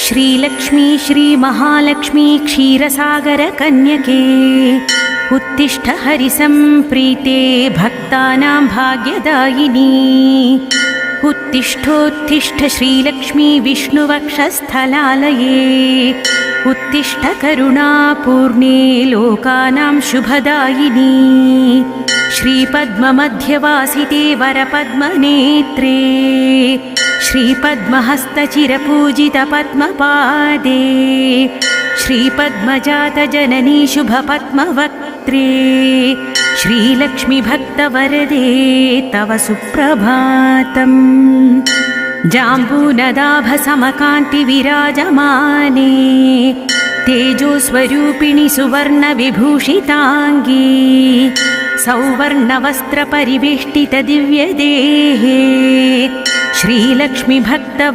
श्रीलक्ष्मी श्रीमहालक्ष्मी क्षीरसागरकन्यके उत्तिष्ठ हरिसम्प्रीते भक्तानां भाग्यदायिनी उत्तिष्ठोत्तिष्ठ श्रीलक्ष्मी विष्णुवक्षस्थलालये उत्तिष्ठ करुणापूर्णे लोकानां शुभदायिनी श्रीपद्ममध्यवासिते वरपद्मनेत्रे श्रीपद्महस्तचिरपूजितपद्मपादे श्रीपद्मजातजननी शुभपद्मवक्त्रे श्रीलक्ष्मीभक्तवरदे तव सुप्रभातम् जाम्बूनदाभसमकान्तिविराजमाने तेजोस्वरूपिणि सुवर्णविभूषिताङ्गी सौवर्णवस्त्रपरिवेष्टितदिव्यदेहे श्रीलक्ष्मीभक्त